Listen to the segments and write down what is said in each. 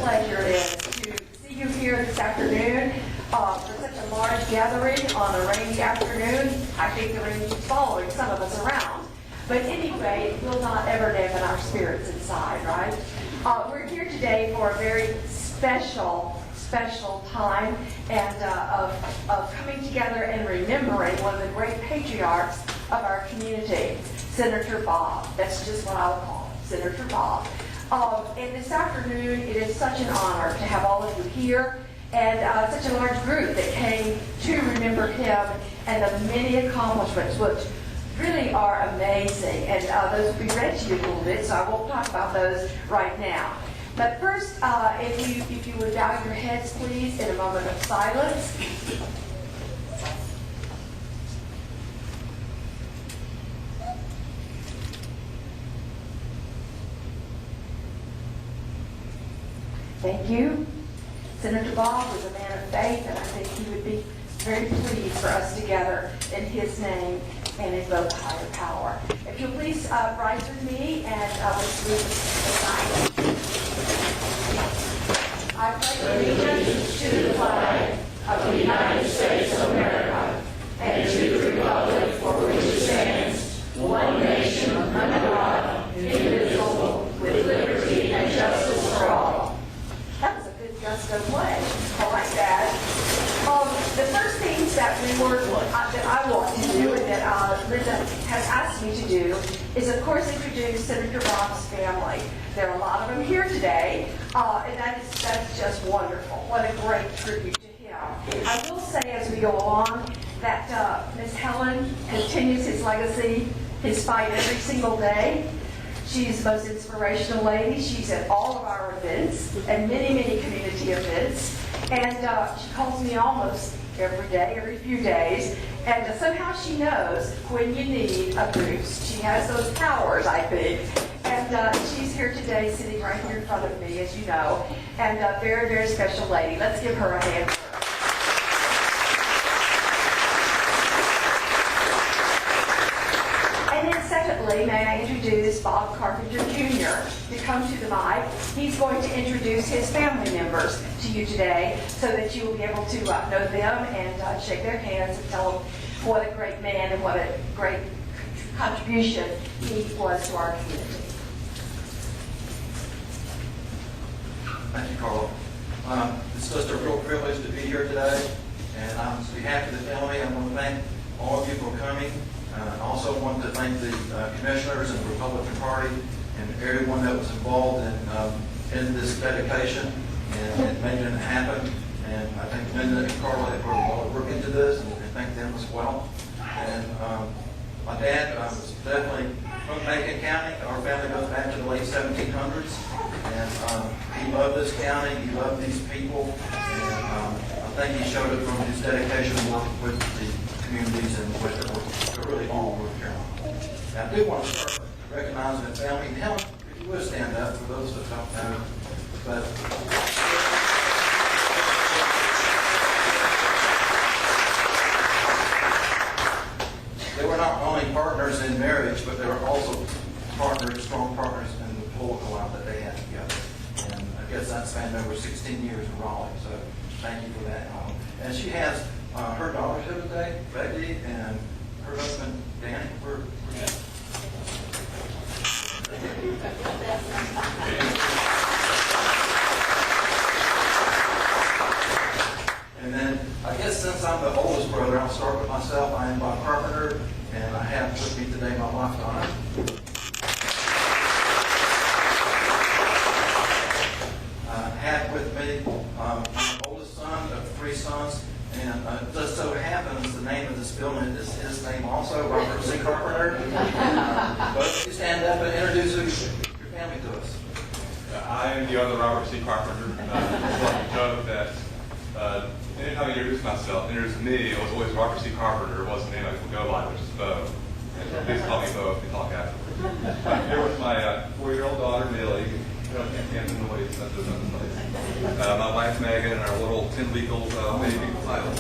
pleasure it is to see you here this afternoon for such a large gathering on a rainy afternoon. I think the rain is following some of us around. But anyway, it will not ever dampen our spirits inside, right? We're here today for a very special time and of coming together and remembering one of the great patriarchs of our community, Senator Bob. That's just what I'll call him, Senator Bob. And this afternoon, it is such an honor to have all of you here and such a large group that came to remember him and the many accomplishments which really are amazing. And those will be read to you a little bit, so I won't talk about those right now. But first, if you would bow your heads, please, in a moment of silence. Thank you. Senator Bob was a man of faith, and I think he would be very pleased for us to gather in his name and invoke higher power. If you'll please rise with me and let's read the sign. I pledge allegiance to the flag of the United States of America and to the republic for which it stands, one nation under God, indivisible, with liberty and justice for all. That was a good gusto pledge. I like that. The first things that I want to do and that Linda has asked me to do is, of course, introduce Senator Bob's family. There are a lot of them here today, and that's just wonderful. What a great tribute to him. I will say as we go along that Miss Helen continues his legacy, his fight every single day. She's the most inspirational lady. She's at all of our events and many, many community events. And she calls me almost every day, every few days. And somehow she knows when you need a boost. She has those powers, I think. And she's here today, sitting right here in front of me, as you know. And a very, very special lady. Let's give her a hand. And then secondly, may I introduce Bob Carpenter Jr. to come to the mic. He's going to introduce his family members to you today so that you will be able to know them and shake their hands and tell them what a great man and what a great contribution he was to our community. Thank you, Carl. It's just a real privilege to be here today, and on behalf of the family, I want to thank all of you for coming. I also want to thank the commissioners and the Republican Party and everyone that was involved in this dedication and making it happen. And I think Linda and Carla have put a lot of work into this, and thank them as well. And my dad was definitely from Macon County. Our family goes back to the late 1700s. And he loved this county, he loved these people, and I think he showed it from his dedication to work with the communities and with the really all North Carolina. Now, I do want to start recognizing the family. And Helen, if you would stand up for those that don't know. But they were not only partners in marriage, but they were also strong partners in the political life that they had together. And I guess that spanned over 16 years in Raleigh, so thank you for that. And she has her daughters here today, Becky, and her husband, Danny. And then, I guess since I'm the oldest brother, I'll start with myself. I am Bob Carpenter, and I have with me today my wife, Donna. Have with me my oldest son of 3 sons, and just so happens the name of this building is his name also, Robert C. Carpenter. Both of you stand up and introduce your family to us. I am the other Robert C. Carpenter. Just like to joke that anytime I introduce myself, introduce me, it was always Robert C. Carpenter. It wasn't the name I could go by, which is Bo. And so please call me Bo if you talk afterwards. I'm here with my 4-year-old daughter, Millie. Can't the noise. That's place. My wife, Megan, and our little 10-week-old baby, Tyler.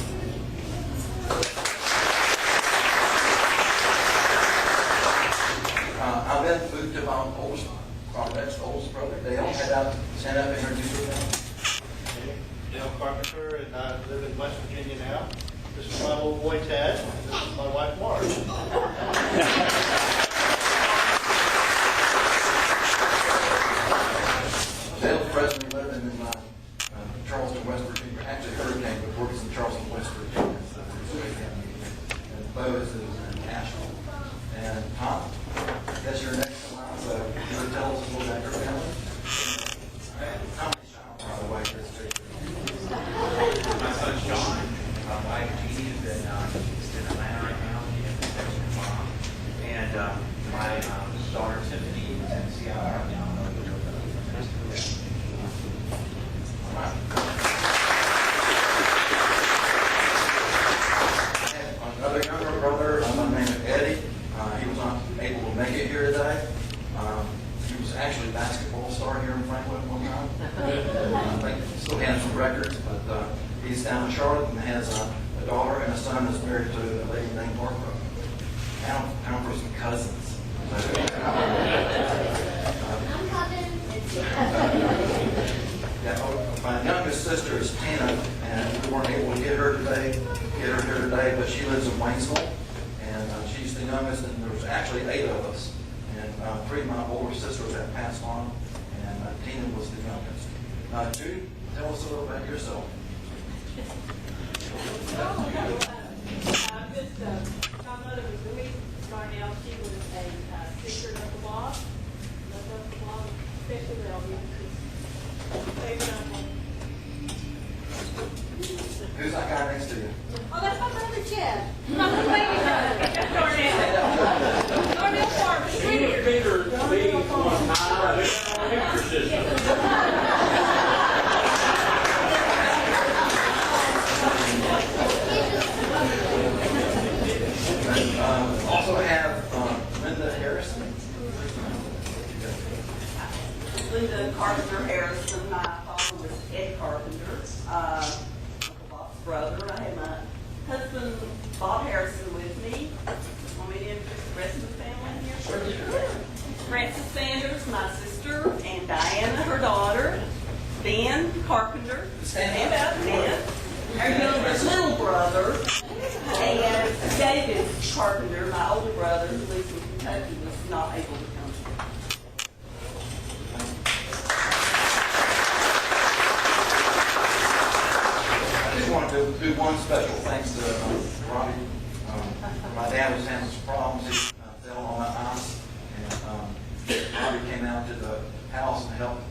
I then moved to my oldest Robert oldest brother, Dale, stand up and introduce yourself. Dale Carpenter, and I live in West Virginia now. This is my little boy Ted, and this is my wife Marge. Dale presently living in Charleston, West Virginia. Actually, Hurricane, but works in Charleston, West Virginia. And Bo is in Nashville. And Tom, that's your next in line, so you would tell us a little about your family. How many child, by the way, this picture? My son's John. My wife Jeannie is in Atlanta right now. She's in Texas mom. And my daughter Tiffany is in Seattle right now. Another younger brother, by the name of Eddie. He was not able to make it here today. He was actually a basketball star here in Franklin one time. I think he still has some records, but he's down in Charlotte and has a daughter and a son that's married to a lady named Barbara. Time for some cousins. My youngest sister is Tina, and we weren't able to get her here today, but she lives in Waynesville, and she's the youngest, and there's actually 8 of us, and 3 of my older sisters have passed on, and Tina was the youngest. Judy, tell us a little about yourself. My mother was Louise Darnell. She was a sister of the blog. Loved the blog, especially the favorite uncle. Who's that guy next to you? Oh, that's my brother Chad. My baby brother. Darnell. Darnell Farmer. Bigger leagues one time, exorcism. Also have Linda Harrison. Linda Carpenter Harrison. My father was Ed Carpenter, Uncle Bob's brother. I had my husband Bob Harrison with me. Want me to introduce the rest of the family here? Sure. Frances Sanders, my sister, and Diana, her daughter. Ben Carpenter. Stand up, Ben. Our youngest little brother. And David Carpenter, my older brother, who lives in Kentucky, was not able to come. I just want to do one special thanks to Robbie. My dad was having some problems. He fell on my ice, and Robbie came out to the house and helped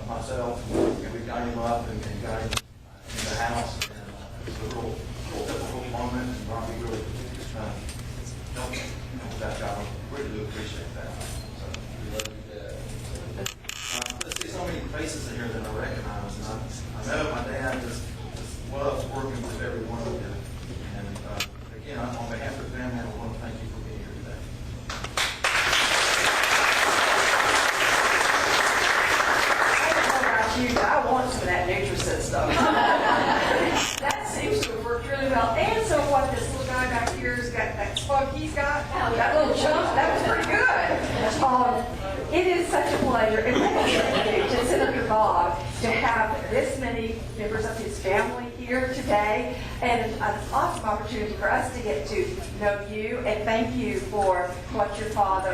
myself, and we got him up and got him in the house. And it was a real difficult moment, and Robbie really helped with that job. I really do appreciate that. So we love you, Dad. Let's see so many faces in here that I recognize, and I know my dad just loves working with every one of you. And again, on behalf of the family, I want to thank you for being here today. I want some of that Nutricet stuff. That seems to have worked really well. And so what this little guy back here has got, that spunk he's got, that little chunk, that was pretty good. It is such a pleasure, and thank you to Senator Bob to have this many members of his family here today, and an awesome opportunity for us to get to know you, and thank you for what your uncle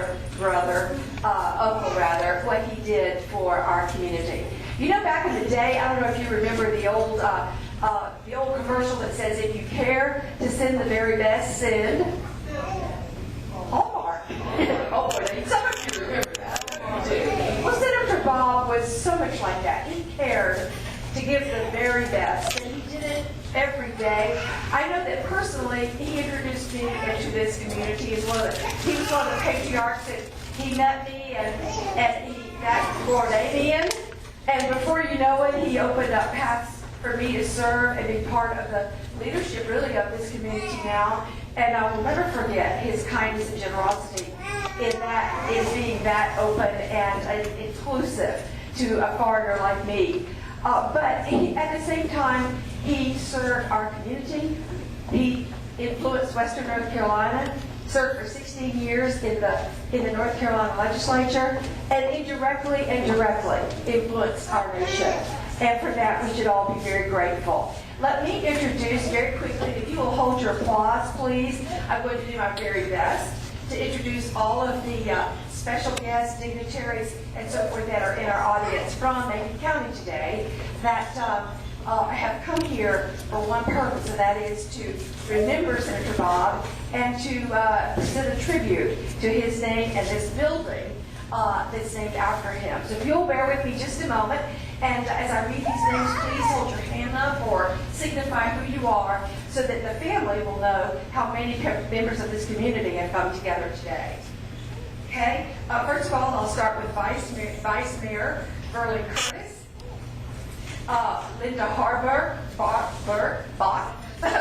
rather, what he did for our community. You know, back in the day, I don't know if you remember the old commercial that says, if you care to send the very best, send Hallmark. Oh, some of you remember that. Well, Senator Bob was so much like that. He cared to give the very best, and he did it every day. I know that personally, he introduced me into this community. He was one of the patriarchs that he met me, and that's Floridian. And before you know it, he opened up paths for me to serve and be part of the leadership, really, of this community now. And I will never forget his kindness and generosity in being that open and inclusive to a foreigner like me. But at the same time, he served our community. He influenced Western North Carolina, served for 16 16 years in the North Carolina legislature, and indirectly and directly influenced our nation. And for that, we should all be very grateful. Let me introduce very quickly, if you will hold your applause, please. I'm going to do my very best to introduce all of the special guests, dignitaries, and so forth that are in our audience from Macon County today that have come here for one purpose, and that is to remember Senator Bob and to present a tribute to his name and this building that's named after him. So if you'll bear with me just a moment, and as I read these names, please hold your hand up or signify who you are so that the family will know how many members of this community have come together today. Okay, first of all, I'll start with Vice Mayor Burley Curtis, Linda Harbaugh,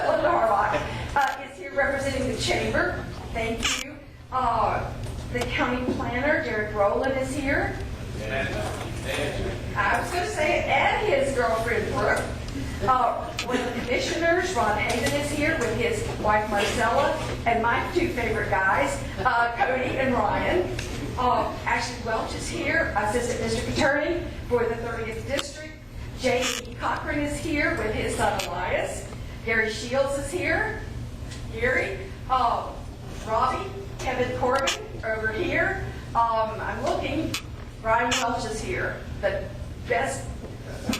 Linda Harbaugh is here representing the chamber. Thank you. The county planner, Derek Rowland, is here. I was going to say it, and his girlfriend, Brooke. One of the commissioners, Ron Hayden, is here with his wife, Marcella, and my two favorite guys, Cody and Ryan. Ashley Welch is here, Assistant District Attorney for the 30th District. Jamie Cochran is here with his son, Elias. Gary Shields is here. Gary. Robbie, Kevin Corbin over here. I'm looking. Brian Welch is here, the best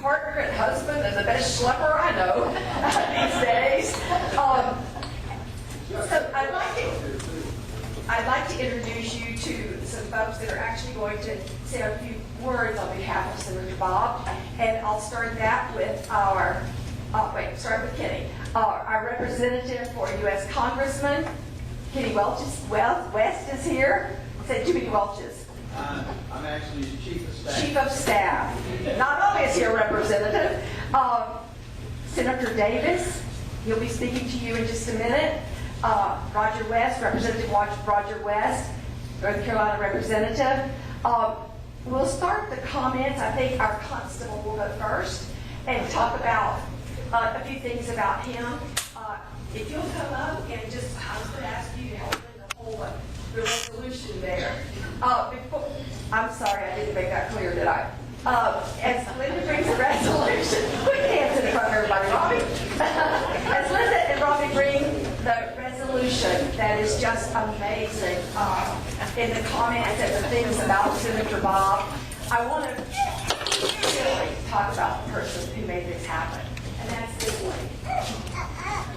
partner and husband and the best schlepper I know these days. So I'd like to introduce you to some folks that are actually going to say a few words on behalf of Senator Bob, and I'll start that with start with Kenny, our representative for U.S. Congressman. Kenny West is here. Say too many Welches. I'm actually his Chief of Staff. Chief of Staff. Not only is he a representative, Senator Davis, he'll be speaking to you in just a minute. Roger West, Representative Roger West, North Carolina representative. We'll start the comments. I think our constable will go first and talk about a few things about him. If you'll come up and just, I was going to ask you to help Linda hold the resolution there. I'm sorry, I didn't make that clear, did I? As Linda brings the resolution, put your hands in front of everybody, Robbie. As Linda and Robbie bring the resolution that is just amazing in the comments and the things about Senator Bob, I want to really talk about the person who made this happen, and that's this lady.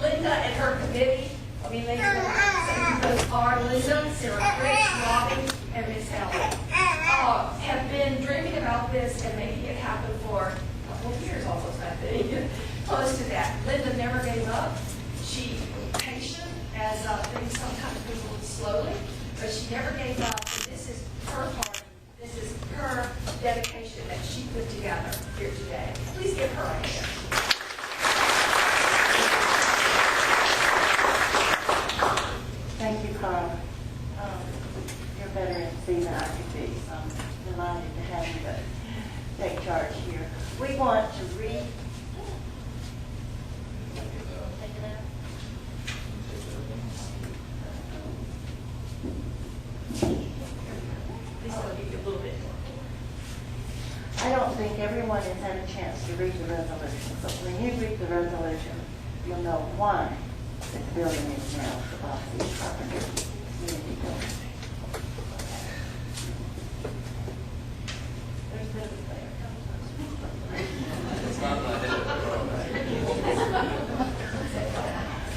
Linda and her committee, those are Linda, Sarah Chris, Robbie, and Miss Helen, have been dreaming about this and making it happen for a couple of years almost, I think, close to that. Linda never gave up. She was patient as things sometimes move a little slowly, but she never gave up. And this is her party. This is her dedication that she put together here today. Please give her a hand. Thank you, Carl. You're better MC than I could be, so I'm delighted to have you to take charge here. We want to read. Take it out. Please I'll give you a little bit more. I don't think everyone has had a chance to read the resolution, but when you read the resolution, you'll know why this building is now the Bob C. Carpenter Community Building. There's a bit of a player.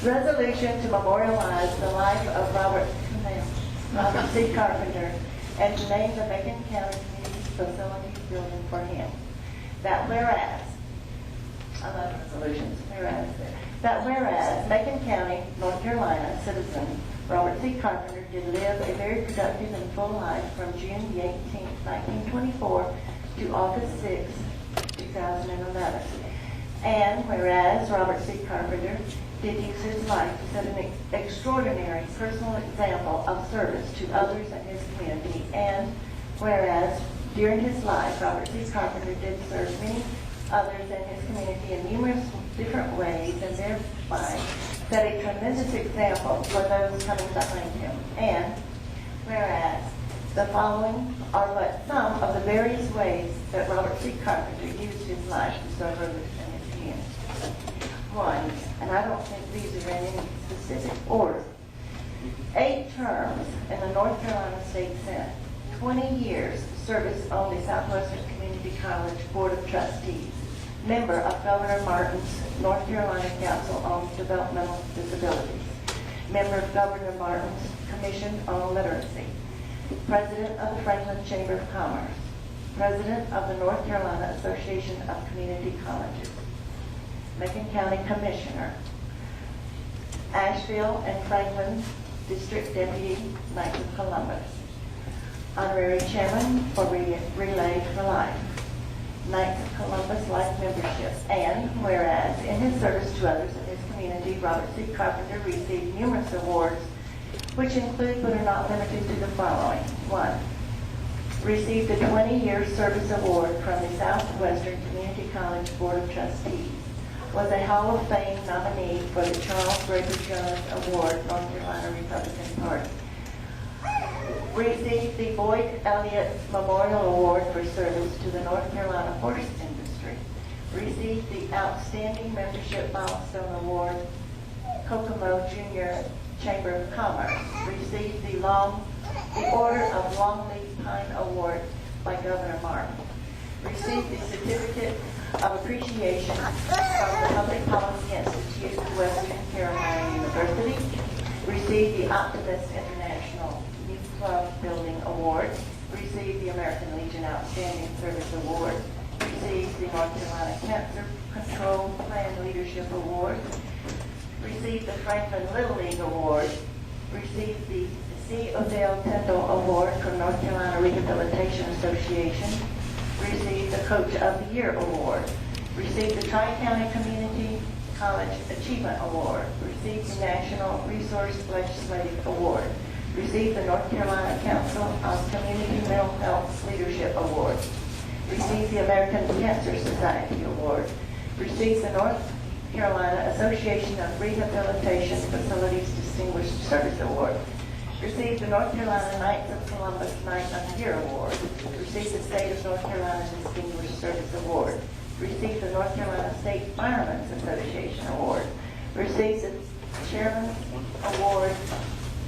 Resolution to memorialize the life of Robert C. Carpenter and to name the Macon County Community Facilities Building for him. That whereas, I love resolutions, that whereas Macon County, North Carolina citizen Robert C. Carpenter did live a very productive and full life from June the 18th, 1924 to August 6, 2011. And whereas Robert C. Carpenter did use his life to set an extraordinary personal example of service to others in his community, and whereas during his life Robert C. Carpenter did serve many others in his community in numerous different ways and thereby set a tremendous example for those coming behind him. And Whereas the following are but some of the various ways that Robert C. Carpenter used his life to serve others in his community. 1, and I don't think these are in any specific order, 8 terms in the North Carolina State Senate, 20 years service on the Southwestern Community College Board of Trustees, member of Governor Martin's North Carolina Council on Developmental Disabilities, member of Governor Martin's Commission on Literacy, president of the Franklin Chamber of Commerce, president of the North Carolina Association of Community Colleges, Macon County Commissioner, Asheville and Franklin District Deputy, Knights of Columbus, honorary chairman for Relay for Life, Knights of Columbus Life Membership, and whereas in his service to others in his community, Robert C. Carpenter received numerous awards, which include but are not limited to the following. 1, received a 20-year service award from the Southwestern Community College Board of Trustees, was a Hall of Fame nominee for the Charles Draper Jones Award, North Carolina Republican Party, received the Boyd Elliott Memorial Award for service to the North Carolina horse industry, received the Outstanding Membership Milestone Award, Kokomo Junior Chamber of Commerce, received the Order of Longleaf Pine Award by Governor Martin, received the Certificate of Appreciation from the Public Policy Institute of Western Carolina University, received the Optimist International Youth Club Building Award, received the American Legion Outstanding Service Award, received the North Carolina Cancer Control Plan Leadership Award, received the Franklin Little League Award, received the C. Odell Tyndall Award from North Carolina Rehabilitation Association, received the Coach of the Year Award, received the Tri-County Community College Achievement Award, received the National Resource Legislative Award, received the North Carolina Council of Community Mental Health Leadership Award, received the American Cancer Society Award, received the North Carolina Association of Rehabilitation Facilities Distinguished Service Award, received the North Carolina Knights of Columbus Knight of the Year Award, received the State of North Carolina Distinguished Service Award, received the North Carolina State Firemen's Association Award, received the Chairman's Award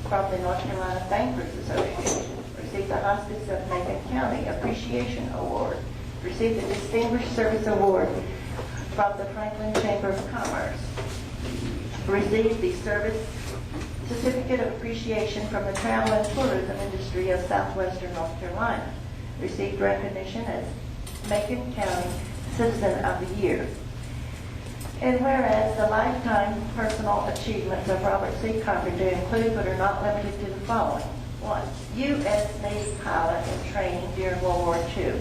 from the North Carolina Bankers Association, received the Hospice of Macon County Appreciation Award, received the Distinguished Service Award from the Franklin Chamber of Commerce, received the Service Certificate of Appreciation from the Travel and Tourism Industry of Southwestern North Carolina, received recognition as Macon County Citizen of the Year. And whereas the lifetime personal achievements of Robert C. Carpenter include but are not limited to the following. 1, U.S. Navy pilot in training during World War II.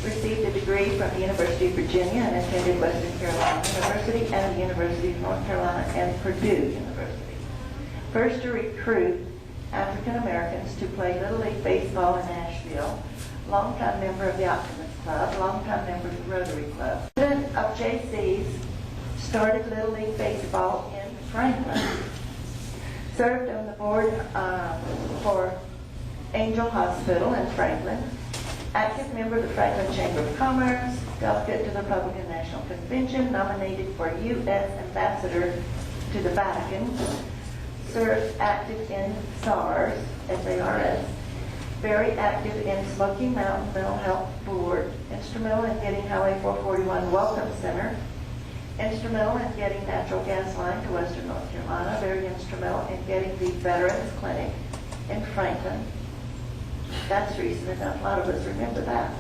Received a degree from the University of Virginia and attended Western Carolina University and the University of North Carolina and Purdue University. First to recruit African Americans to play Little League Baseball in Nashville. Longtime member of the Optimist Club, longtime member of the Rotary Club. President of JC's, started Little League Baseball in Franklin. Served on the board for Angel Hospital in Franklin. Active member of the Franklin Chamber of Commerce, delegate to the Republican National Convention, nominated for U.S. Ambassador to the Vatican, served active in SARS, S-A-R-S, very active in Smoky Mountain Mental Health Board, instrumental in getting Highway 441 Welcome Center, instrumental in getting natural gas line to Western North Carolina, very instrumental in getting the Veterans Clinic in Franklin. That's recent enough. A lot of us remember that.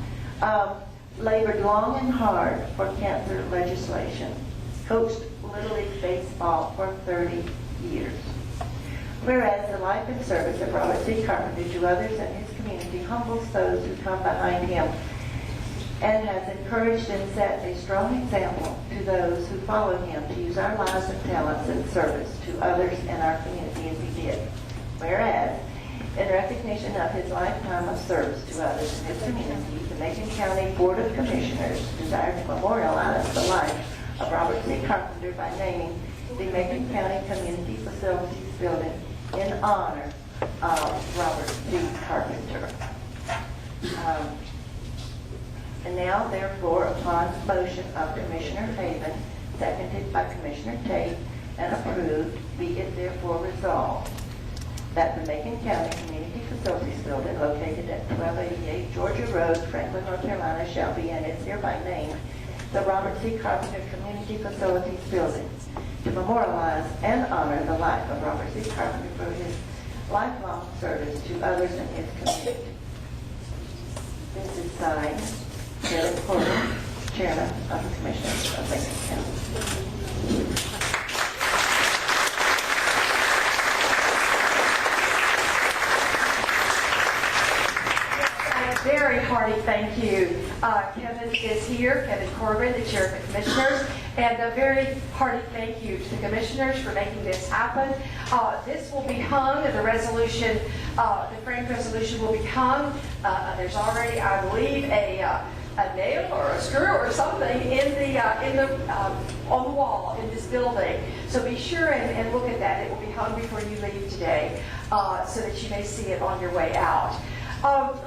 Labored long and hard for cancer legislation. Coached Little League Baseball for 30 years. Whereas the life and service of Robert C. Carpenter to others in his community humbles those who come behind him and has encouraged and set a strong example to those who follow him to use our lives and talents in service to others in our community as he did. Whereas, in recognition of his lifetime of service to others in his community, the Macon County Board of Commissioners desire to memorialize the life of Robert C. Carpenter by naming the Macon County Community Facilities Building in honor Robert C. Carpenter. And now, therefore, upon motion of Commissioner Haven, seconded by Commissioner Tate, and approved, be it therefore resolved that the Macon County Community Facilities Building located at 1288 Georgia Road, Franklin, North Carolina, shall be and is hereby named the Robert C. Carpenter Community Facilities Building to memorialize and honor the life of Robert C. Carpenter for his lifelong service to others in his community. This is signed, Kevin Porter, Chairman of the Commissioners of Macon County. Very hearty thank you. Kevin is here, Kevin Corbin, the Chair of the Commissioners, and a very hearty thank you to the Commissioners for making this happen. This will be hung, the resolution, the framed resolution will be hung. There's already, I believe, a nail or a screw or something on the wall in this building. So be sure and look at that. It will be hung before you leave today, so that you may see it on your way out.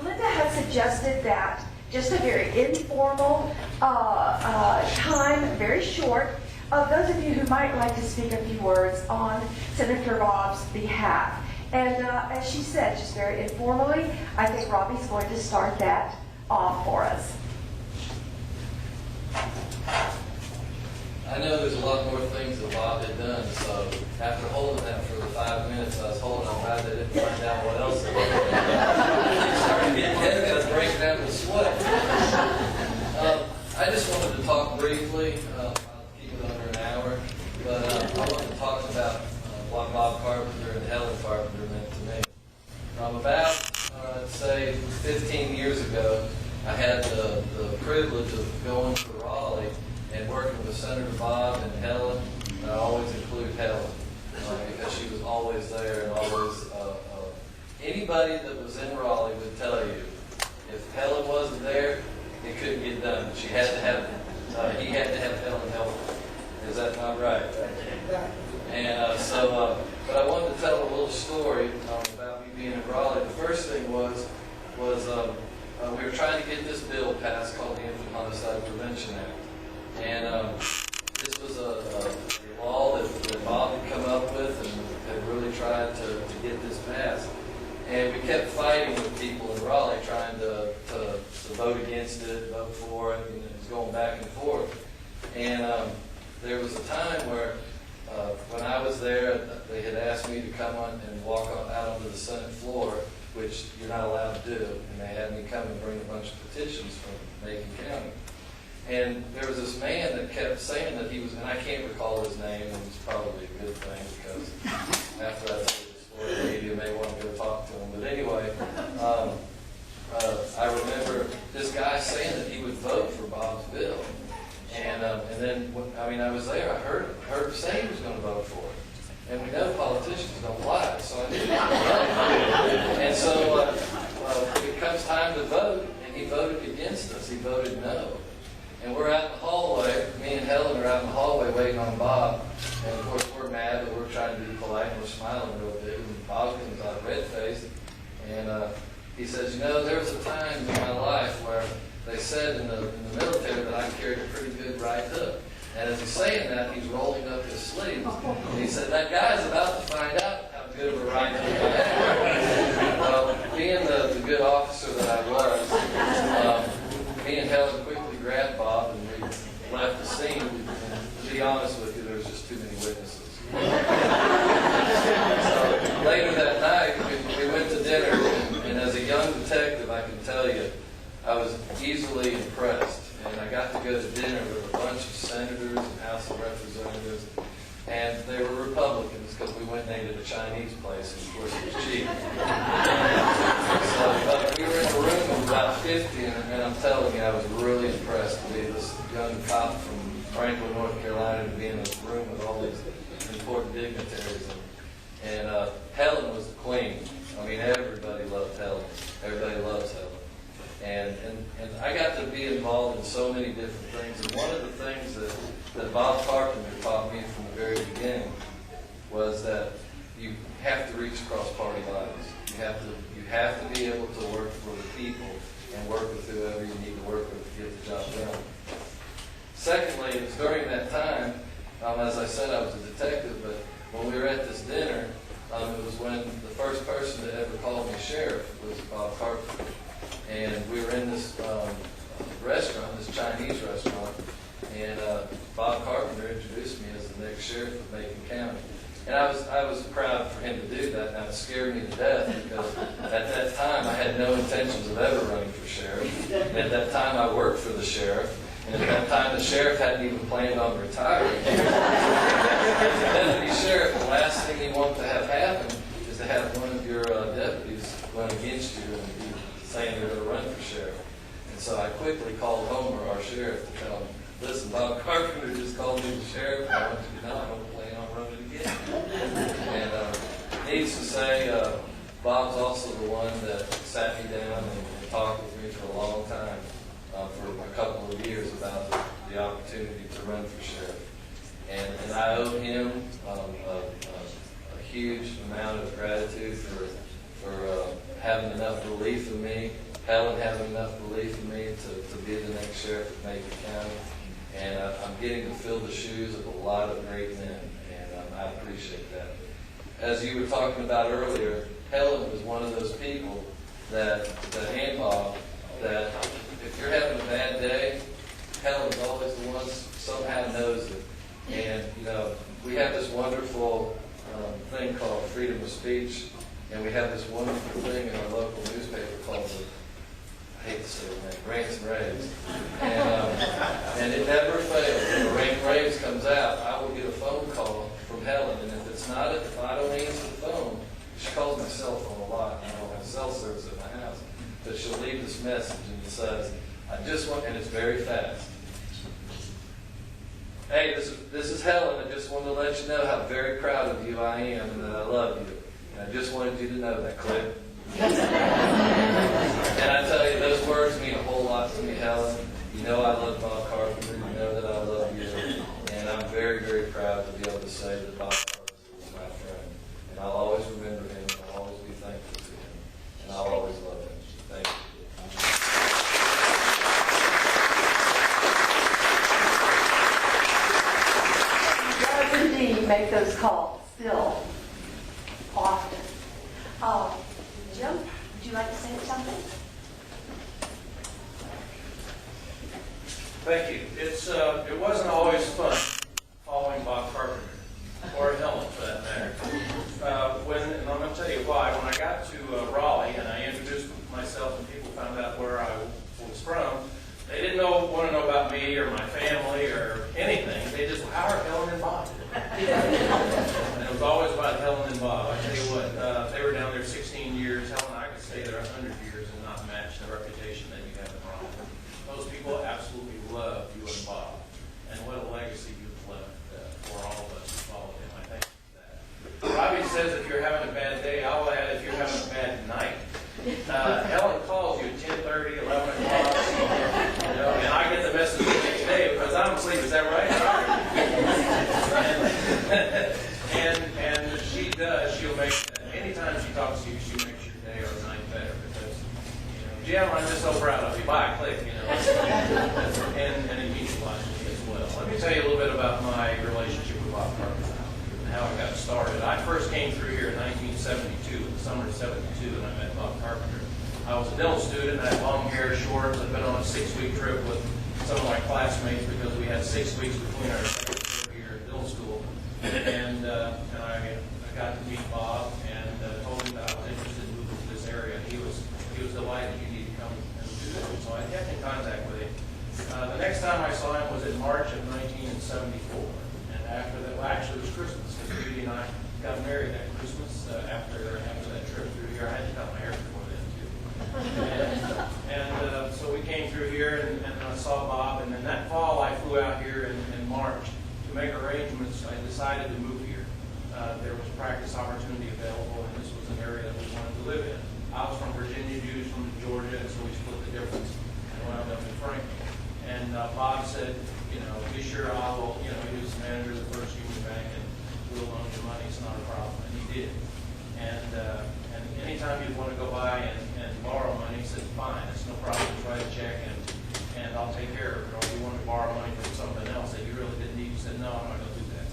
Linda has suggested that just a very informal time, very short, those of you who might like to speak a few words on Senator Bob's behalf. And as she said, just very informally, I think Robbie's going to start that off for us. I know there's a lot more things that Bob had done, so after holding that for the 5 minutes I was holding, I'm glad they didn't find out what else they did. Started getting heavy, I was breaking down with sweat. I just wanted to talk briefly, I'll keep it under an hour, but I wanted to talk about what Bob Carpenter and Helen Carpenter meant to me. About, let's say, 15 years ago, I had the privilege of going to Raleigh and working with Senator Bob and Helen. And I always include Helen because she was always there and always. Anybody that was in Raleigh would tell you if Helen wasn't there, it couldn't get done. She had to have. He had to have Helen help. Is that not right? And but I wanted to tell a little story about me being in Raleigh. The first thing was we were trying to get this bill passed called the Infant Homicide Prevention Act. And this was a law that Bob had come up with and had really tried to get this passed. And we kept fighting with people in Raleigh trying to vote against it, vote for it, and it was going back and forth. And there was a time where when I was there, they had asked me to come on and walk out onto the Senate floor, which you're not allowed to do, and they had me come and bring a bunch of petitions from Macon County. And there was this man that kept saying that he was, and I can't recall his name, and it's probably a good thing because after I tell you the story, the media may want to go talk to him. But anyway, I remember this guy saying that he would vote for Bob's bill. And then, I was there, I heard him say he was going to vote for it. And we know politicians don't lie, so I knew he was right. And so it comes time to vote, and he voted against us. He voted no. And we're out in the hallway, me and Helen are out in the hallway waiting on Bob. And of course we're mad, but we're trying to be polite and we're smiling real big. And Bob comes out red-faced. And he says, there was a time in my life where they said in the military that I carried a pretty good right hook. And as he's saying that, he's rolling up his sleeves. And he said, that guy's about to find out how good of a right hook I have. Well, being the good officer that I was, me and Helen quickly grabbed Bob and we left the scene. And to be honest with you, there was just too many witnesses. So later that night, we went to dinner, and as a young detective, I can tell you, I was easily impressed. And I got to go to dinner with a bunch of senators and House of Representatives, and they were Republicans because we went and ate at a Chinese place, and of course it was cheap. So we were in a room of about 50, and I'm telling you, I was really impressed to be this young cop from Franklin, North Carolina, to be in this room with all these important dignitaries. And Helen was the queen. Everybody loved Helen. Everybody loves Helen. And I got to be involved in so many different things. And one of the things that Bob Carpenter taught me from the very beginning was that you have to reach across party lines. you have to be able to work for the people and work with whoever you need to work with to get the job done. Secondly, it was during that time, as I said, I was a detective, but when we were at this dinner, it was when the first person that ever called me sheriff was Bob Carpenter. And we were in this restaurant, this Chinese restaurant, and Bob Carpenter introduced me as the next sheriff of Macon County. And I was proud for him to do that, and it scared me to death because at that time I had no intentions of ever running for sheriff. And at that time I worked for the sheriff, and at that time the sheriff hadn't even planned on retiring. As a deputy sheriff, the last thing you want to have happen is to have one of your deputies run against you and be saying they're going to run for sheriff. And so I quickly called Homer, our sheriff, to tell him, listen, Bob Carpenter just called me the sheriff, and I want you to know I don't plan on running again. And needless to say, Bob's also the one that sat me down and talked with me for a long time, for a couple of years about the opportunity to run for sheriff. And I owe him a huge amount of gratitude for having enough belief in me, Helen having enough belief in me to be the next sheriff of Macon County. And I'm getting to fill the shoes of a lot of great men, and I appreciate that. As you were talking about earlier, Helen was one of those people that and Bob, that if you're having a bad day, Helen's always the one somehow knows it. And, you know, we have this wonderful thing called freedom of speech, and we have this wonderful thing in our local newspaper called I hate to say it, man, Rants and Raves. And it never fails. When the Rant and Raves comes out, I will get a phone call from Helen, and if I don't answer the phone, she calls my cell phone a lot, and I don't have cell service at my house, but she'll leave this message, and it says, and it's very fast. Hey, this is Helen. I just wanted to let you know how very proud of you I am and that I love you. And I just wanted you to know that, Cliff. And I tell you, those words mean a whole lot to me, Helen. You know I love Bob Carpenter. You know that I love you. And I'm very, very proud to be able to say that Bob Carpenter was my friend. And I'll always remember him. I'll always be thankful to him. And I'll always love him. Thank you. Indeed, make those calls still often. Jim, would you like to say something? Thank you. It wasn't always fun following Bob Carpenter, or Helen for that matter. And I'm going to tell you why. When I got to Raleigh and I introduced myself and people found out where I was from, they didn't want to know about me or my family or anything. They just, how are Helen and Bob? And it was always about Helen and Bob. I tell you what, they were down there 16 years. Helen, I could stay there 100 years and not match the reputation that you have in Raleigh. Those people absolutely love you and Bob. And what a legacy you've left for all of us who follow him. I thank you for that. Robbie says if you're having a bad day, I'll add if you're having a bad night. Helen calls you at 10:30, 11 o'clock, and I get the message the next day because I'm asleep. Is that right? and she does. She'll make, anytime she talks to you, she makes your day or night better because, Jim, I'm just so proud of you. Bye, click, and it means a lot to me as well. Let me tell you a little bit about my relationship with Bob Carpenter and how it got started. I first came through here in 1972, in the summer of 72, and I met Bob Carpenter. I was a dental student. I had long hair, shorts. I'd been on a 6-week trip with some of my classmates because we had 6 weeks between our second and third year in dental school. And I got to meet Bob and told him that I was interested in moving to this area. And he was delighted. You need to come and do this. So I kept in contact with him. The next time I saw him was in March of 1974. And after that, well, actually it was Christmas because Judy and I got married that Christmas after that trip through here. I had to cut my hair before then too. And so we came through here and I saw Bob. And then that fall I flew out here in March to make arrangements. I decided to move here. There was a practice opportunity available, and this was an area that we wanted to live in. I was from Virginia, Judy's from Georgia, and so we split the difference and wound up in Franklin. And Bob said, be sure I will, he was the manager of the First Union Bank, and we'll loan you money, it's not a problem. And he did. And anytime you want to go by and borrow money, he said, fine, it's no problem, just write a check and I'll take care of it. Or if you want to borrow money from something else that you really didn't need, you said, no, I'm not going to do that.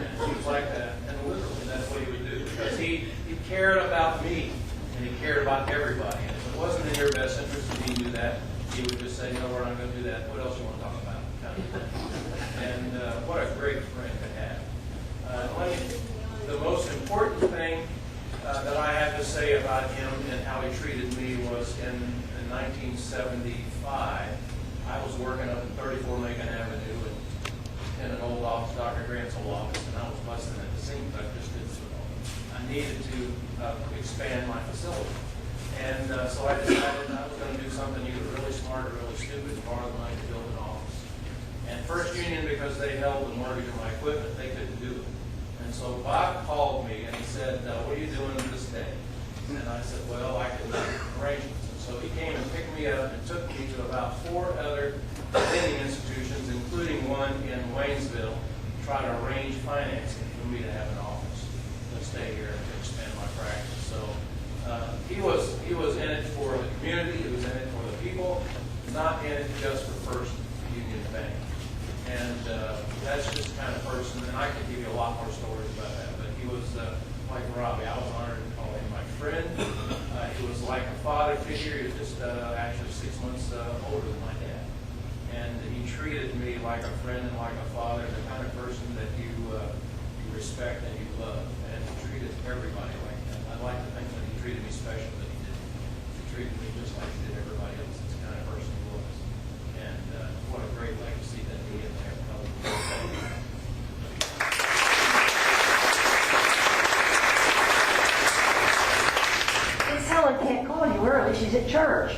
And he was like that, and literally that's what he would do, because he cared about me, and he cared about everybody. And if it wasn't in your best interest and he knew that, he would just say, no, we're not going to do that. What else you want to talk about? Kind of thing. And what a great friend to have. The most important thing that I have to say about him and how he treated me was in 1975, I was working up at 34 Macon Avenue in an old office, Dr. Grant's old office, and I was busting at the seams. I just didn't I needed to expand my facility. And so I decided I was going to do something either really smart or really stupid and borrow the money to build an office. And First Union, because they held the mortgage on my equipment, they couldn't do it. And so Bob called me and he said, what are you doing this day? And I said, well, I can make arrangements. And so he came and picked me up and took me to about 4 other lending institutions, including one in Waynesville, to try to arrange financing for me to have an office to stay here and to expand my practice. So he was in it for the community, he was in it for the people, not in it just for First Union Bank. And that's just the kind of person, and I could give you a lot more stories about that, but he was like Robbie. I was honored to call him my friend. He was like a father figure. He was just actually 6 months older than my dad. And he treated me like a friend and like a father, the kind of person that you respect and you love. And he treated everybody like that. I'd like to think that he treated me special, but he didn't. He treated me just like he did everybody else. It's the kind of person he was. And what a great legacy that he and I have held. Miss Helen can't call you early. She's at church,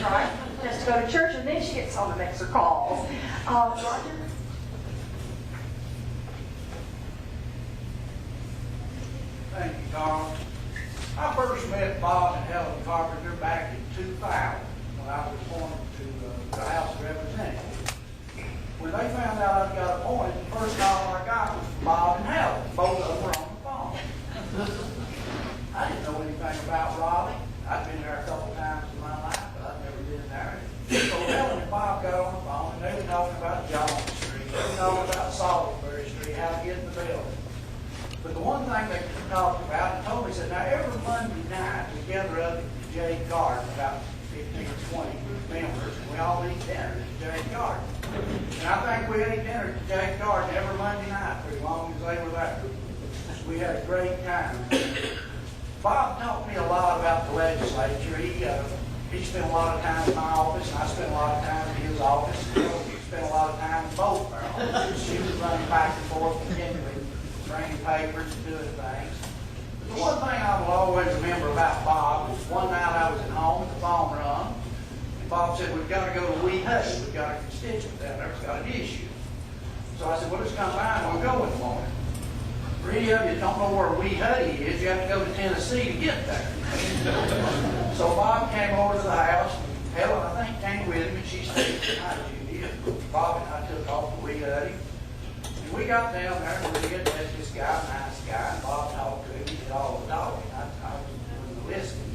right? Just to go to church, and then she gets home and makes her calls. Roger? Thank you, Carl. I first met Bob and Helen Carpenter back in 2000 when I was appointed to the House of Representatives. When they found out I got appointed, the first call I got was from Bob and Helen. Both of them were on the phone. I didn't know anything about Raleigh. I'd been there a couple times in my life, but I'd never been there. So Helen and Bob got on the phone, and they were talking about John Street. They were talking about Salisbury Street, how to get in the building. But the one thing they talked about and told me, said, now every Monday night we gather up at the J Garden, about 15 or 20 members, and we all eat dinner at the J Garden. And I think we ate dinner at the J Garden every Monday night for as long as they were there. We had a great time. Bob taught me a lot about the legislature. He spent a lot of time in my office, and I spent a lot of time in his office. He spent a lot of time in both our offices. She was running back and forth continually, bringing papers and doing things. But the one thing I will always remember about Bob was one night I was at home, the phone rung, and Bob said, we've got to go to Wee Huddy. We've got a constituent down there that's got an issue. So I said, well, let's come by and we'll go in the morning. For any of you that don't know where Wee Huddy is, you have to go to Tennessee to get there. So Bob came over to the house, and Helen, I think, came with him, and she stayed the night, Judy. Bob and I took off to Wee Huddy. And we got down there, and we met this guy, nice guy, and Bob talked to him. He did all the talking. I was doing the listening.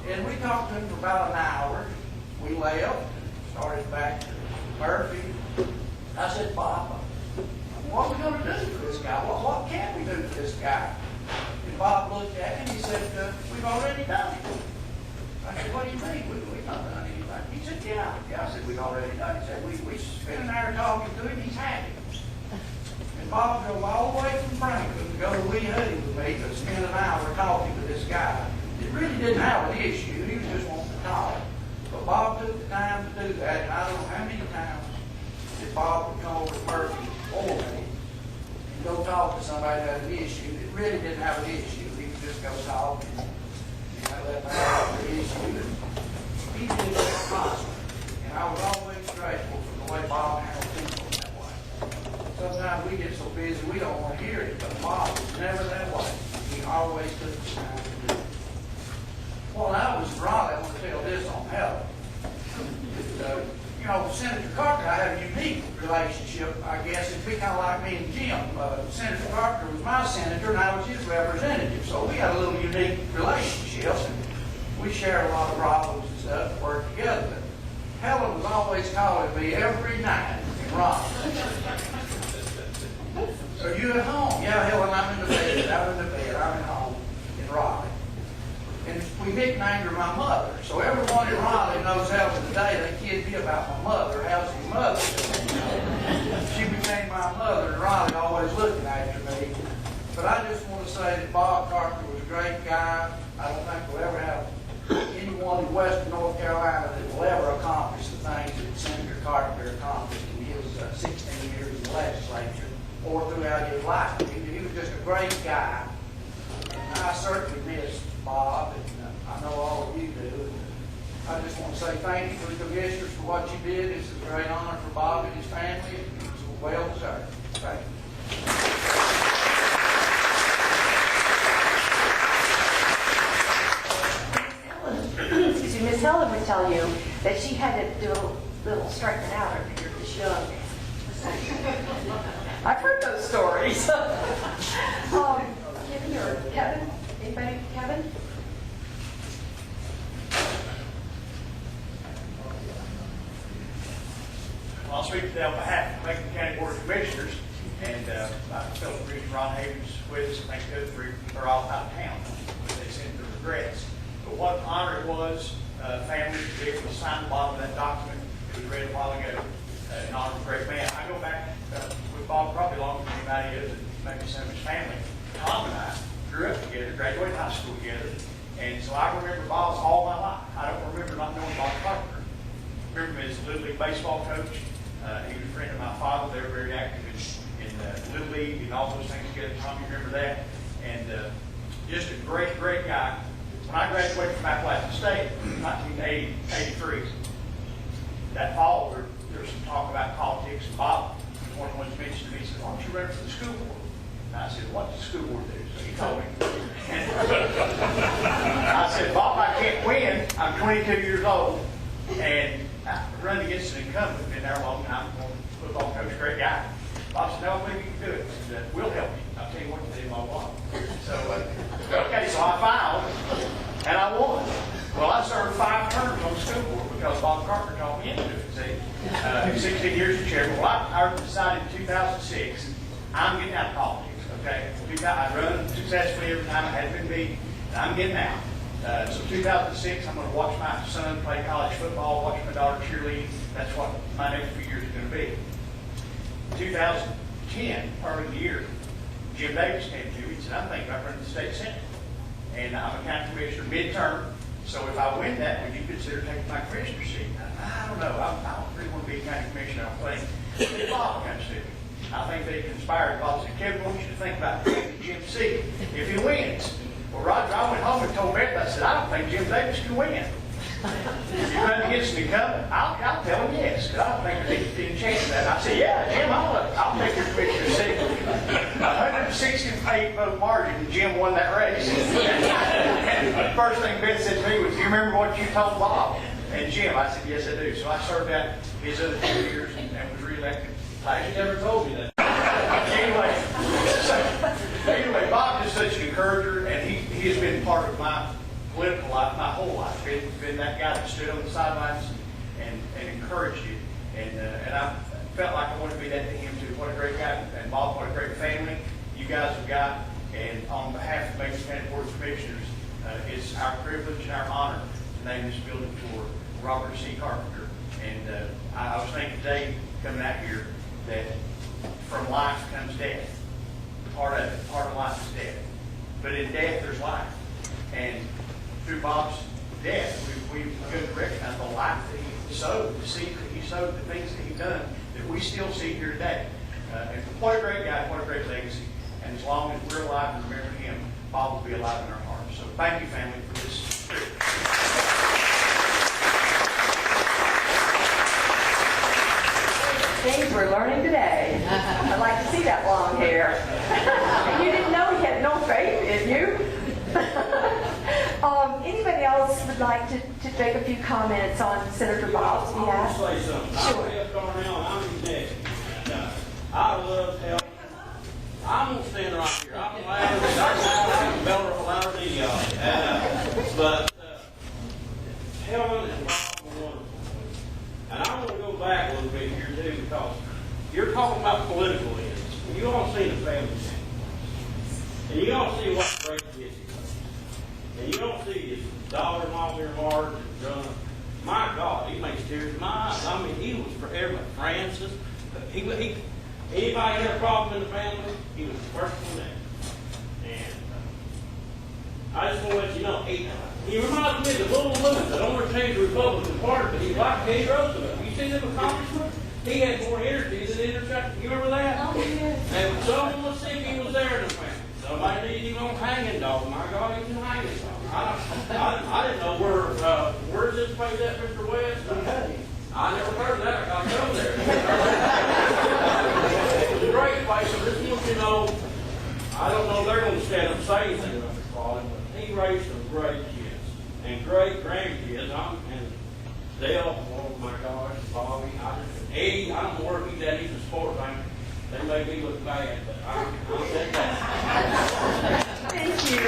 And we talked to him for about an hour. We left, started back to Murphy. I said, Bob, what are we going to do for this guy? What can we do for this guy? And Bob looked at me and he said, we've already done it. I said, what do you mean? We've not done anything. He said, yeah. I said, we've already done it. He said, we spent an hour talking to him. He's happy. And Bob drove all the way from Franklin to go to Wee Huddy with me to spend an hour talking to this guy. He really didn't have an issue. He was just wanting to talk. But Bob took the time to do that. And I don't know how many times that Bob would come over to Murphy for me and go talk to somebody that had an issue that really didn't have an issue. He would just go talk and let them have the issue. And he did that constantly. And I was always grateful for the way Bob handled people that way. Sometimes we get so busy we don't want to hear it, but Bob was never that way. He always took the time to do it. Well, I was in Raleigh. I want to tell this on Helen. Senator Carpenter, I have a unique relationship, I guess. It'd be kind of like me and Jim. Senator Carpenter was my senator, and I was his representative. So we had a little unique relationship, and we shared a lot of problems and stuff and worked together. But Helen was always calling me every night in Raleigh. Are you at home? Yeah, Helen, I'm in the bed. I'm at home in Raleigh. And we nicknamed her my mother. So everyone in Raleigh knows Helen today. They kid me about my mother. How's your mother? She became my mother in Raleigh, always looking after me. But I just want to say that Bob Carpenter was a great guy. I don't think we'll ever have anyone in Western North Carolina that will ever accomplish the things that Senator Carpenter accomplished in his 16 years in the legislature or throughout his life. He was just a great guy. And I certainly miss Bob, and I know all of you do. I just want to say thank you to the commissioners for what you did. It's a great honor for Bob and his family. It was well deserved. Thank you. Miss Helen would tell you that she had to do a little straightening out after you're this young. I've heard those stories. Kevin or Kevin? Anybody? Kevin? Well, I'll speak today on behalf of the Macon County Board of Commissioners, and my fellow Commissioner Ron Havens with us. Thank the other three are all out of town, but they send their regrets. But what an honor it was, family, to be able to sign the bottom of that document. It was read a while ago, in honor of a great man. I go back with Bob probably longer than anybody else, and maybe some of his family. Tom and I grew up together, graduated high school together, and so I remember Bob all my life. I don't remember not knowing Bob Carpenter. I remember him as a Little League baseball coach. He was a friend of my father. They were very active in Little League and all those things together. Tom, you remember that? And just a great, great guy. When I graduated from Appalachian State in 1983, that fall there was some talk about politics, and Bob was one of the ones who mentioned to me, he said, "Why don't you run for the school board?" And I said, "What does the school board do?" So he told me. I said, "Bob, I can't win. I'm 22 years old, and I run against an incumbent, been there a long time, football coach, great guy." Bob said, "No, I believe you can do it." He said, "We'll help you. I'll tell you what to do, my wife." So, okay, so I filed, and I won. Well, I served 5 terms on the school board because Bob Carpenter taught me into it, see. 16 years as chairman. Well, I decided in 2006, I'm getting out of politics, okay? I run successfully every time I had been beat, and I'm getting out. So 2006, I'm going to watch my son play college football, watch my daughter cheerlead. That's what my next few years are going to be. 2010, early in the year, Jim Davis came to me and said, "I'm thinking about running the state senate. And I'm a county commissioner midterm, so if I win that, would you consider taking my commissioner seat?" I don't know. I don't really want to be a county commissioner, I don't think. But Bob comes to me. I think they conspired. Bob said, "Kevin, I want you to think about taking Jim's seat if he wins." Well, Roger, I went home and told Beth, I said, "I don't think Jim Davis can win. If you run against an incumbent, I'll tell him yes, because I don't think there's any chance of that." I said, "Yeah, Jim, I'll take your commissioner seat." 168 vote margin, and Jim won that race. And the first thing Beth said to me was, "Do you remember what you told Bob and Jim?" I said, "Yes, I do." So I served out his other 2 years and was reelected. You never told me that. Anyway, Bob is such an encourager, and he has been part of my political life, my whole life. Been that guy that stood on the sidelines and encouraged you. And I felt like I wanted to be that to him too. What a great guy. And Bob, what a great family you guys have got. And on behalf of the Macon County Board of Commissioners, it's our privilege and our honor to name this building for Robert C. Carpenter. And I was thinking today, coming out here, that from life comes death. Part of life is death. But in death, there's life. And through Bob's death, we've begun to recognize the life that he sowed, the seed that he sowed, the things that he's done, that we still see here today. And what a great guy, what a great legacy. And as long as we're alive and remember him, Bob will be alive in our hearts. So thank you, family, for this. Things we're learning today. I'd like to see that long hair. You didn't know he had no faith, did you? Anybody else would like to make a few comments on Senator Bob's I want behalf. to say something. Sure. I'm Jeff Darnell, and I'm his nephew. And I love help. I'm going to stand right here. I'm loud. I'm louder than y'all. But Helen is wonderful. And I want to go back a little bit here, too, because you're talking about political ends. You all see the family thing. And you don't see what great kids he And you don't see his daughter-in-law here hard and drunk. My God, he makes tears in my eyes. I mean, he was forever. Francis, anybody had a problem in the family, he was the first one there. And I just want to let you know, he reminds me of the little Luther that only changed the Republican Party, but he's like Teddy Roosevelt. You see them accomplishments? He had more energy than interchange. You remember that? Oh, yes. And when someone was sick, he was there in the family. Somebody needed him on hanging dog. My God, he was a hanging dog. I didn't know where's this place at, Mr. West? I never heard of that. I got to go there. It was a great place. So just want you to know, I don't know if they're going to stand up and say anything about Mr. Father, but he raised some great kids and great grandkids. And Dale, oh my gosh, Bobby, Eddie, I don't know where he's at. He's a sports anchor. They make me look bad, but I'm saying that. Thank you.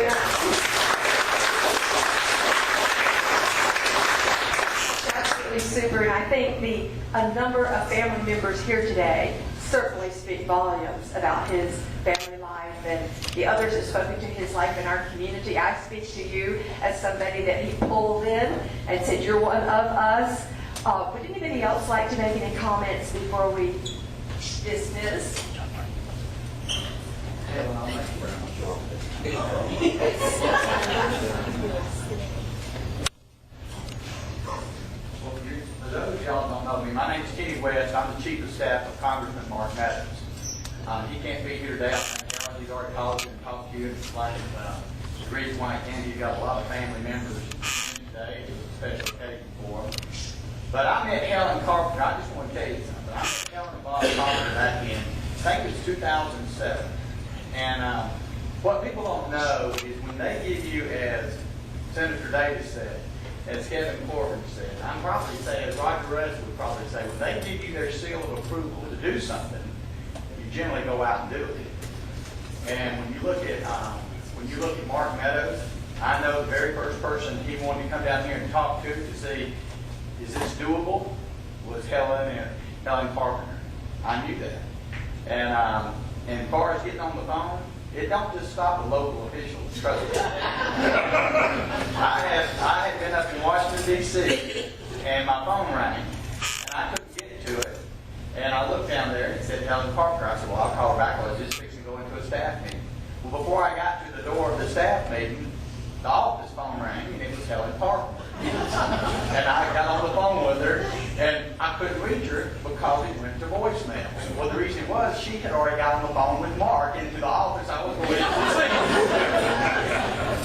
Absolutely super, and I think a number of family members here today certainly speak volumes about his family life, and the others have spoken to his life in our community. I speak to you as somebody that he pulled in and said, you're one of us. Would anybody else like to make any comments before we dismiss? For those of y'all don't know me, my name's Kenny West. I'm the Chief of Staff of Congressman Mark Meadows. He can't be here today. I think Alan, he's already called you and talked to you and explained the reason why he can't. He's got a lot of family members today. It was a special occasion for him. But I met Helen Carpenter. I just want to tell you something. I met Helen and Bob Carpenter back in, I think it was 2007. And what people don't know is when they give you, as Senator Davis said, as Kevin Corbin said, I'm probably saying, as Roger Russ would probably say, when they give you their seal of approval to do something, you generally go out and do it. And when you look at Mark Meadows, I know the very first person he wanted to come down here and talk to see, is this doable, was Helen Carpenter. I knew that. And as far as getting on the phone, it don't just stop at local officials, trust me. I had been up in Washington, D.C., and my phone rang, and I couldn't get to it. And I looked down there, and it said Helen Carpenter. I said, well, I'll call her back. I was just fixing to go into a staff meeting. Well, before I got to the door of the staff meeting, the office phone rang, and it was Helen Carpenter. And I got on the phone with her, and I couldn't reach her because it went to voicemail. Well, the reason was she had already got on the phone with Mark into the office I was going to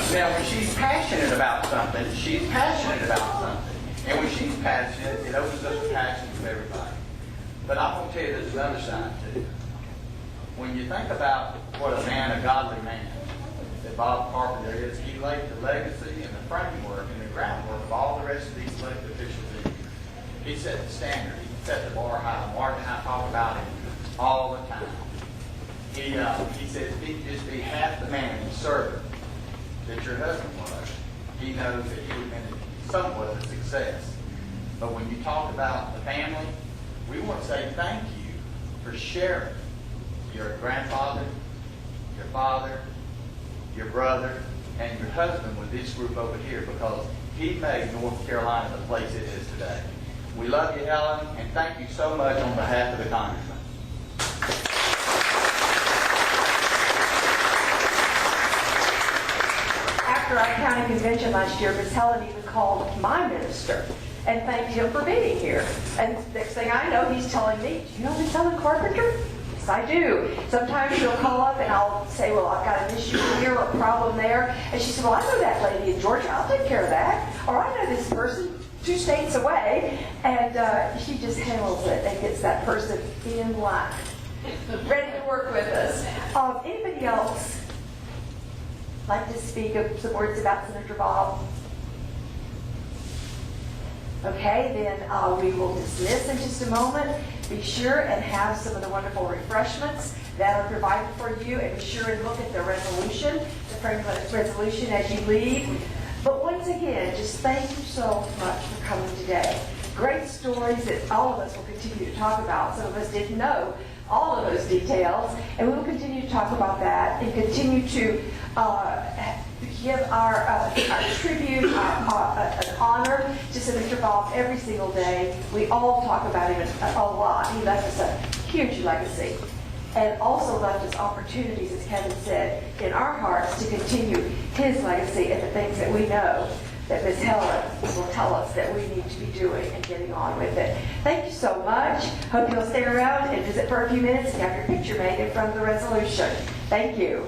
see. Now, when she's passionate about something, she's passionate about something. And when she's passionate, it opens up the passion of everybody. But I'm going to tell you there's another side, too. When you think about what a man, a godly man, that Bob Carpenter is, he laid the legacy and the framework and the groundwork of all the rest of these elected officials in here. He set the standard. He set the bar high. Mark and I talk about him all the time. He said if he could just be half the man and servant that your husband was, he knows that he would have been somewhat of a success. But when you talk about the family, we want to say thank you for sharing your grandfather, your father, your brother, and your husband with this group over here, because he made North Carolina the place it is today. We love you, Helen, and thank you so much on behalf of the Congressman. After our county convention last year, Ms. Helen even called my minister and thanked him for being here. And next thing I know, he's telling me, do you know Ms. Helen Carpenter? Yes, I do. Sometimes she'll call up and I'll say, well, I've got an issue here or a problem there. And she said, well, I know that lady in Georgia. I'll take care of that. Or I know this person 2 states away. And she just handles it and gets that person in line, ready to work with us. Anybody else like to speak of some words about Senator Bob? Okay, then we will dismiss in just a moment. Be sure and have some of the wonderful refreshments that are provided for you, and be sure and look at the resolution, the framework resolution as you leave. But once again, just thank you so much for coming today. Great stories that all of us will continue to talk about. Some of us didn't know all of those details, and we will continue to talk about that and continue to give our tribute, an honor to Senator Bob every single day. We all talk about him a lot. He left us a huge legacy, and also left us opportunities, as Kevin said, in our hearts to continue his legacy and the things that we know that Ms. Helen will tell us that we need to be doing and getting on with it. Thank you so much. Hope you'll stay around and visit for a few minutes and have your picture made in front of the resolution. Thank you.